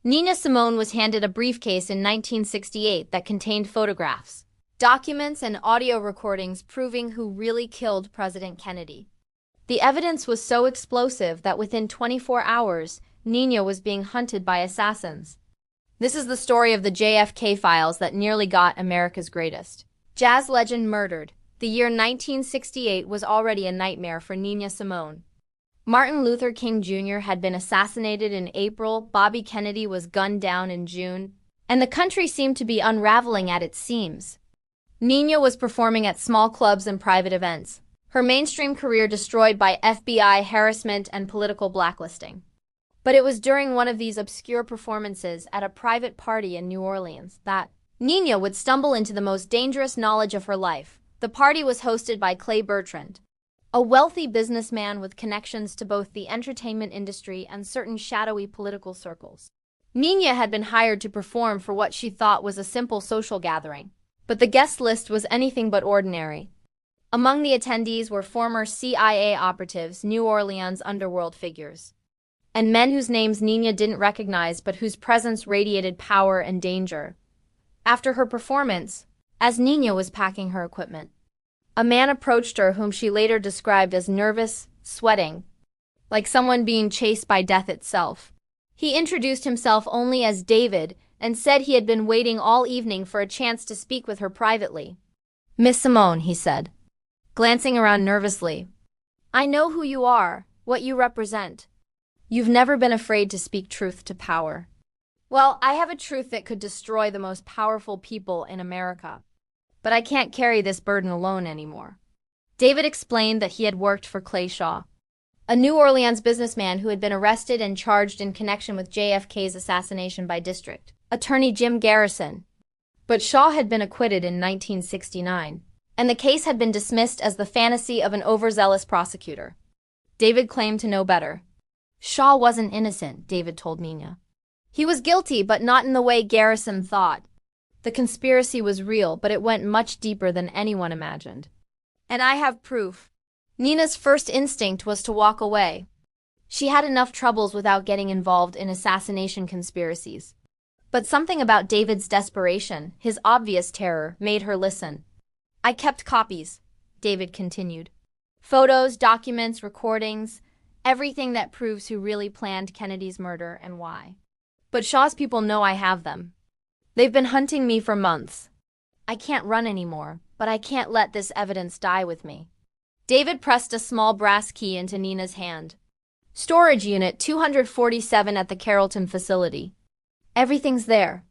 Nina Simone was handed a briefcase in 1968 that contained photographs, documents, and audio recordings proving who really killed President Kennedy. The evidence was so explosive that within 24 hours, Nina was being hunted by assassins. This is the story of the JFK files that nearly got America's greatest jazz legend murdered. The year 1968 was already a nightmare for Nina Simone. Martin Luther King Jr. had been assassinated in April, Bobby Kennedy was gunned down in June, and the country seemed to be unraveling at its seams. Nina was performing at small clubs and private events, her mainstream career destroyed by FBI harassment and political blacklisting. But it was during one of these obscure performances at a private party in New Orleans that Nina would stumble into the most dangerous knowledge of her life. The party was hosted by Clay Bertrand, a wealthy businessman with connections to both the entertainment industry and certain shadowy political circles. Nina had been hired to perform for what she thought was a simple social gathering, but the guest list was anything but ordinary. Among the attendees were former CIA operatives, New Orleans underworld figures, and men whose names Nina didn't recognize but whose presence radiated power and danger. After her performance, as Nina was packing her equipment, a man approached her whom she later described as nervous, sweating, like someone being chased by death itself. He introduced himself only as David and said he had been waiting all evening for a chance to speak with her privately. "Miss Simone," he said, glancing around nervously, "I know who you are, what you represent. You've never been afraid to speak truth to power. Well, I have a truth that could destroy the most powerful people in America. But I can't carry this burden alone anymore." David explained that he had worked for Clay Shaw, a New Orleans businessman who had been arrested and charged in connection with JFK's assassination by District Attorney Jim Garrison. But Shaw had been acquitted in 1969, and the case had been dismissed as the fantasy of an overzealous prosecutor. David claimed to know better. Shaw wasn't innocent, David told Nina. He was guilty, but not in the way Garrison thought. The conspiracy was real, but it went much deeper than anyone imagined. And I have proof. Nina's first instinct was to walk away. She had enough troubles without getting involved in assassination conspiracies. But something about David's desperation, his obvious terror, made her listen. "I kept copies," David continued. "Photos, documents, recordings, everything that proves who really planned Kennedy's murder and why. But Shaw's people know I have them. They've been hunting me for months. I can't run anymore, but I can't let this evidence die with me." David pressed a small brass key into Nina's hand. "Storage Unit 247 at the Carrollton facility. Everything's there.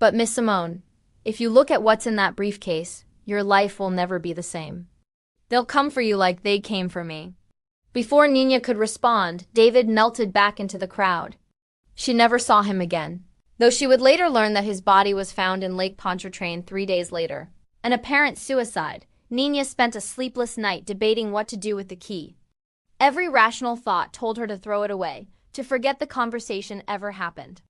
But Miss Simone, if you look at what's in that briefcase, your life will never be the same. They'll come for you like they came for me." Before Nina could respond, David melted back into the crowd. She never saw him again, though she would later learn that his body was found in Lake Pontchartrain 3 days later. An apparent suicide. Nina spent a sleepless night debating what to do with the key. Every rational thought told her to throw it away, to forget the conversation ever happened.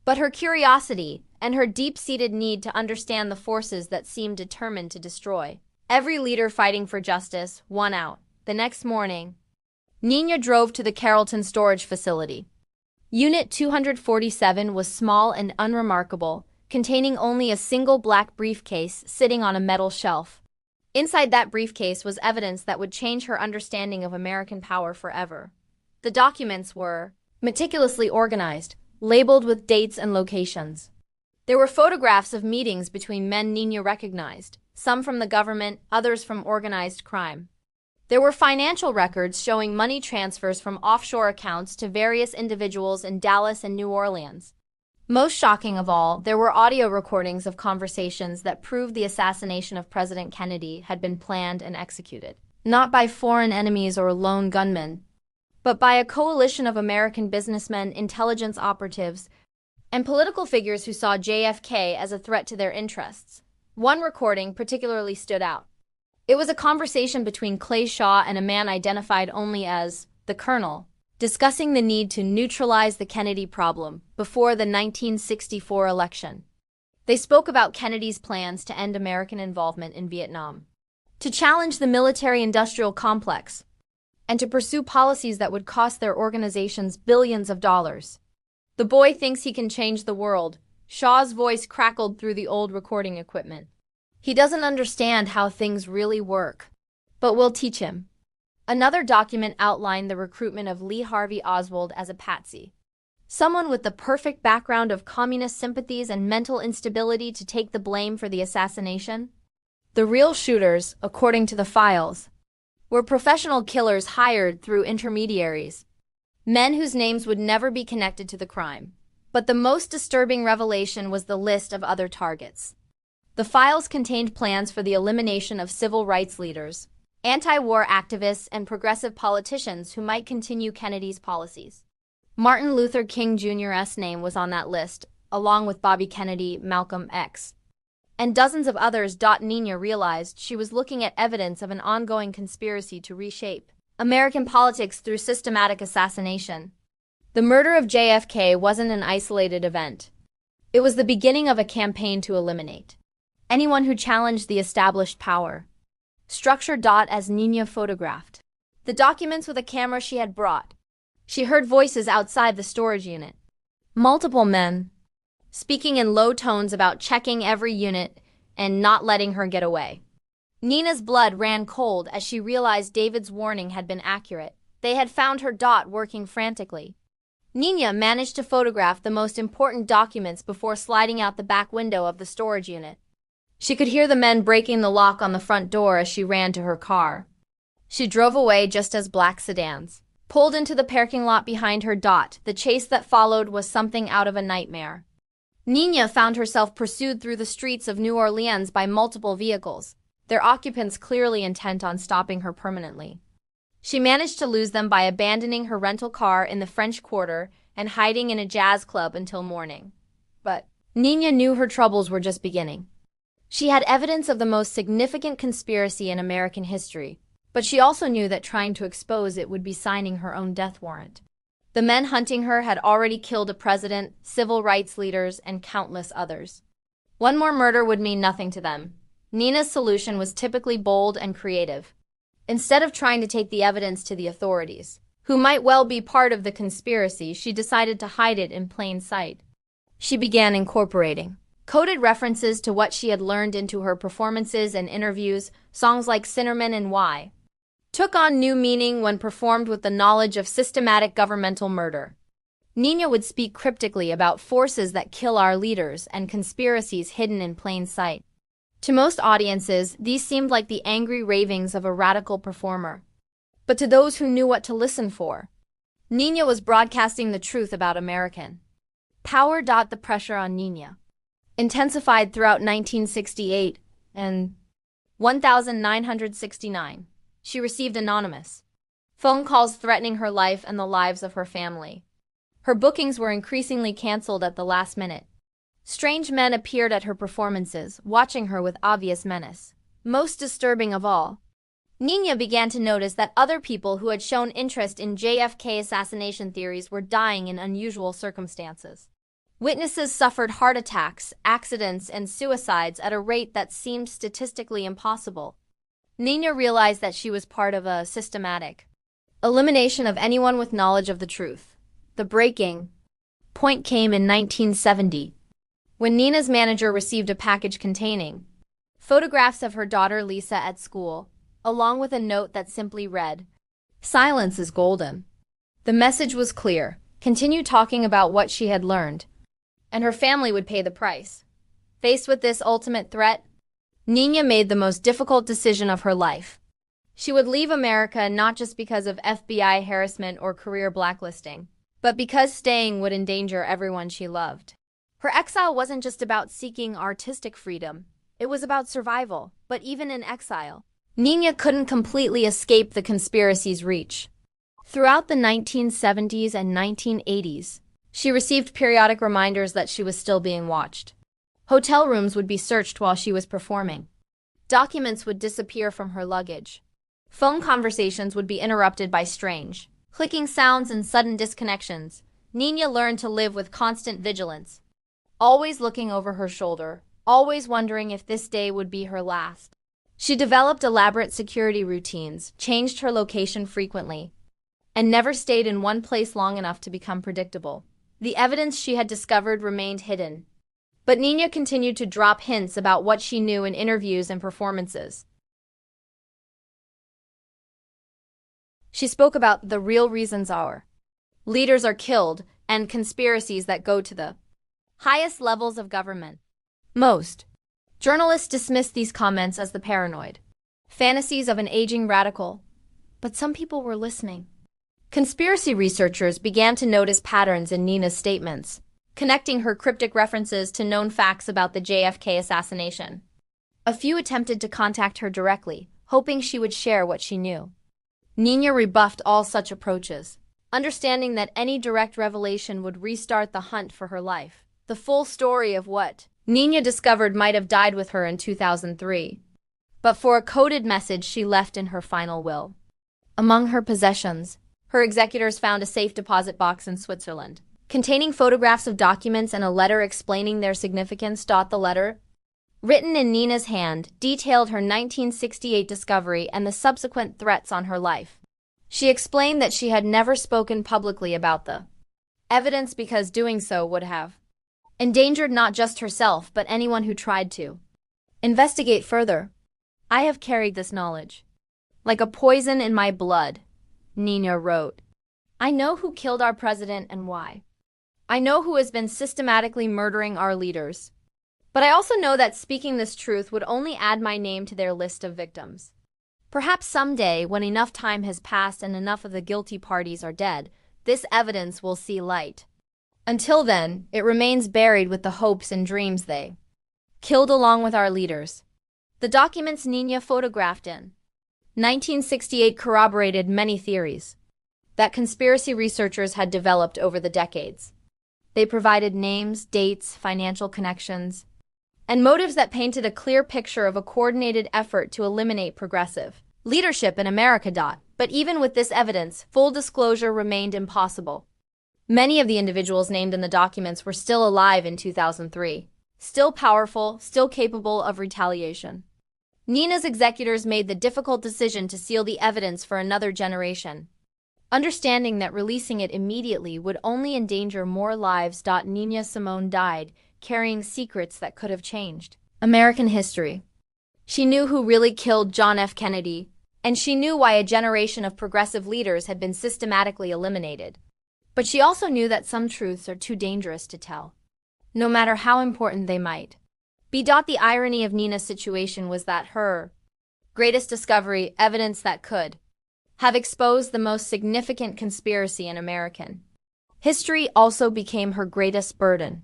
But her curiosity and her deep-seated need to understand the forces that seemed determined to destroy every leader fighting for justice won out. The next morning, Nina drove to the Carrollton storage facility. Unit 247 was small and unremarkable, containing only a single black briefcase sitting on a metal shelf. Inside that briefcase was evidence that would change her understanding of American power forever. The documents were meticulously organized, labeled with dates and locations. There were photographs of meetings between men Nina recognized, some from the government, others from organized crime. There were financial records showing money transfers from offshore accounts to various individuals in Dallas and New Orleans. Most shocking of all, there were audio recordings of conversations that proved the assassination of President Kennedy had been planned and executed, not by foreign enemies or lone gunmen, but by a coalition of American businessmen, intelligence operatives, and political figures who saw JFK as a threat to their interests. One recording particularly stood out. It was a conversation between Clay Shaw and a man identified only as the Colonel, discussing the need to neutralize the Kennedy problem before the 1964 election. They spoke about Kennedy's plans to end American involvement in Vietnam, to challenge the military-industrial complex, and to pursue policies that would cost their organizations billions of dollars. The boy thinks he can change the world. Shaw's voice crackled through the old recording equipment. He doesn't understand how things really work. But we'll teach him. Another document outlined the recruitment of Lee Harvey Oswald as a patsy. Someone with the perfect background of communist sympathies and mental instability to take the blame for the assassination. The real shooters, according to the files, were professional killers hired through intermediaries, men whose names would never be connected to the crime. But the most disturbing revelation was the list of other targets. The files contained plans for the elimination of civil rights leaders, anti-war activists, and progressive politicians who might continue Kennedy's policies. Martin Luther King Jr.'s name was on that list, along with Bobby Kennedy, Malcolm X, and dozens of others. Nina realized she was looking at evidence of an ongoing conspiracy to reshape American politics through systematic assassination. The murder of JFK wasn't an isolated event. It was the beginning of a campaign to eliminate anyone who challenged the established power structure. As Nina photographed the documents with a camera she had brought, she heard voices outside the storage unit. Multiple men speaking in low tones about checking every unit and not letting her get away. Nina's blood ran cold as she realized David's warning had been accurate. They had found her. Working frantically, Nina managed to photograph the most important documents before sliding out the back window of the storage unit. She could hear the men breaking the lock on the front door as she ran to her car. She drove away just as black sedans pulled into the parking lot behind her. The chase that followed was something out of a nightmare. Nina found herself pursued through the streets of New Orleans by multiple vehicles, their occupants clearly intent on stopping her permanently. She managed to lose them by abandoning her rental car in the French Quarter and hiding in a jazz club until morning. But Nina knew her troubles were just beginning. She had evidence of the most significant conspiracy in American history, but she also knew that trying to expose it would be signing her own death warrant. The men hunting her had already killed a president, civil rights leaders, and countless others. One more murder would mean nothing to them. Nina's solution was typically bold and creative. Instead of trying to take the evidence to the authorities, who might well be part of the conspiracy, she decided to hide it in plain sight. She began incorporating coded references to what she had learned into her performances and interviews. Songs like Cinnamon and Why took on new meaning when performed with the knowledge of systematic governmental murder. Nina would speak cryptically about forces that kill our leaders and conspiracies hidden in plain sight. To most audiences, these seemed like the angry ravings of a radical performer. But to those who knew what to listen for, Nina was broadcasting the truth about American power. The pressure on Nina intensified throughout 1968 and 1969. She received anonymous phone calls threatening her life and the lives of her family. Her bookings were increasingly canceled at the last minute. Strange men appeared at her performances, watching her with obvious menace. Most disturbing of all, Nina began to notice that other people who had shown interest in JFK assassination theories were dying in unusual circumstances. Witnesses suffered heart attacks, accidents, and suicides at a rate that seemed statistically impossible. Nina realized that she was part of a systematic elimination of anyone with knowledge of the truth. The breaking point came in 1970, when Nina's manager received a package containing photographs of her daughter Lisa at school, along with a note that simply read, "Silence is golden." The message was clear: continue talking about what she had learned, and her family would pay the price. Faced with this ultimate threat, Nina made the most difficult decision of her life. She would leave America not just because of FBI harassment or career blacklisting, but because staying would endanger everyone she loved. Her exile wasn't just about seeking artistic freedom, it was about survival. But even in exile, Nina couldn't completely escape the conspiracy's reach. Throughout the 1970s and 1980s, she received periodic reminders that she was still being watched. Hotel rooms would be searched while she was performing. Documents would disappear from her luggage. Phone conversations would be interrupted by strange, clicking sounds and sudden disconnections. Nina learned to live with constant vigilance, always looking over her shoulder, always wondering if this day would be her last. She developed elaborate security routines, changed her location frequently, and never stayed in one place long enough to become predictable. The evidence she had discovered remained hidden. But Nina continued to drop hints about what she knew in interviews and performances. She spoke about the real reasons our leaders are killed and conspiracies that go to the highest levels of government. Most journalists dismissed these comments as the paranoid fantasies of an aging radical, but some people were listening. Conspiracy researchers began to notice patterns in Nina's statements, connecting her cryptic references to known facts about the JFK assassination. A few attempted to contact her directly, hoping she would share what she knew. Nina rebuffed all such approaches, understanding that any direct revelation would restart the hunt for her life. The full story of what Nina discovered might have died with her in 2003, but for a coded message she left in her final will. Among her possessions, her executors found a safe deposit box in Switzerland, containing photographs of documents and a letter explaining their significance. The letter, written in Nina's hand, detailed her 1968 discovery and the subsequent threats on her life. She explained that she had never spoken publicly about the evidence because doing so would have endangered not just herself but anyone who tried to investigate further. "I have carried this knowledge like a poison in my blood," Nina wrote. "I know who killed our president and why. I know who has been systematically murdering our leaders. But I also know that speaking this truth would only add my name to their list of victims. Perhaps someday, when enough time has passed and enough of the guilty parties are dead, this evidence will see light. Until then, it remains buried with the hopes and dreams they killed along with our leaders." The documents Nina photographed in 1968 corroborated many theories that conspiracy researchers had developed over the decades. They provided names, dates, financial connections, and motives that painted a clear picture of a coordinated effort to eliminate progressive leadership in America. But even with this evidence, full disclosure remained impossible. Many of the individuals named in the documents were still alive in 2003, still powerful, still capable of retaliation. Nina's executors made the difficult decision to seal the evidence for another generation, understanding that releasing it immediately would only endanger more lives. Nina Simone died, carrying secrets that could have changed American history. She knew who really killed John F. Kennedy, and she knew why a generation of progressive leaders had been systematically eliminated. But she also knew that some truths are too dangerous to tell, no matter how important they might be. The irony of Nina's situation was that her greatest discovery, evidence that could have exposed the most significant conspiracy in American history, also became her greatest burden.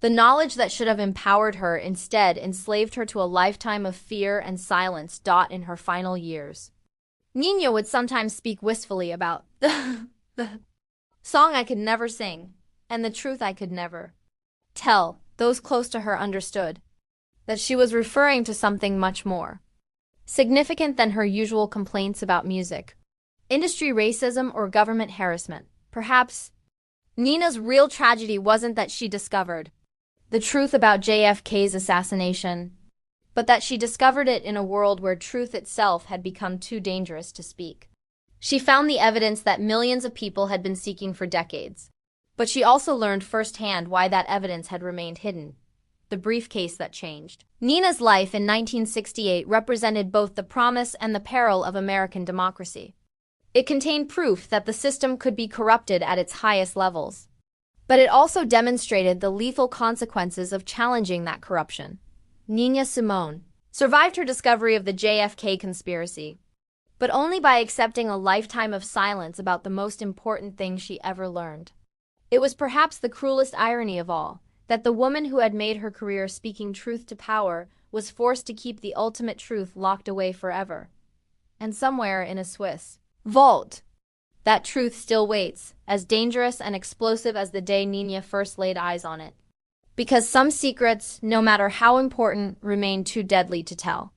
The knowledge that should have empowered her instead enslaved her to a lifetime of fear and silence. In her final years, Nina would sometimes speak wistfully about the song I could never sing and the truth I could never tell. Those close to her understood that she was referring to something much more significant than her usual complaints about music, industry racism, or government harassment. Perhaps Nina's real tragedy wasn't that she discovered the truth about JFK's assassination, but that she discovered it in a world where truth itself had become too dangerous to speak. She found the evidence that millions of people had been seeking for decades, but she also learned firsthand why that evidence had remained hidden. The briefcase that changed Nina's life in 1968 represented both the promise and the peril of American democracy. It contained proof that the system could be corrupted at its highest levels, but it also demonstrated the lethal consequences of challenging that corruption. Nina Simone survived her discovery of the JFK conspiracy, but only by accepting a lifetime of silence about the most important thing she ever learned. It was perhaps the cruelest irony of all, that the woman who had made her career speaking truth to power was forced to keep the ultimate truth locked away forever. And somewhere in a Swiss vault, that truth still waits, as dangerous and explosive as the day Nina first laid eyes on it. Because some secrets, no matter how important, remain too deadly to tell.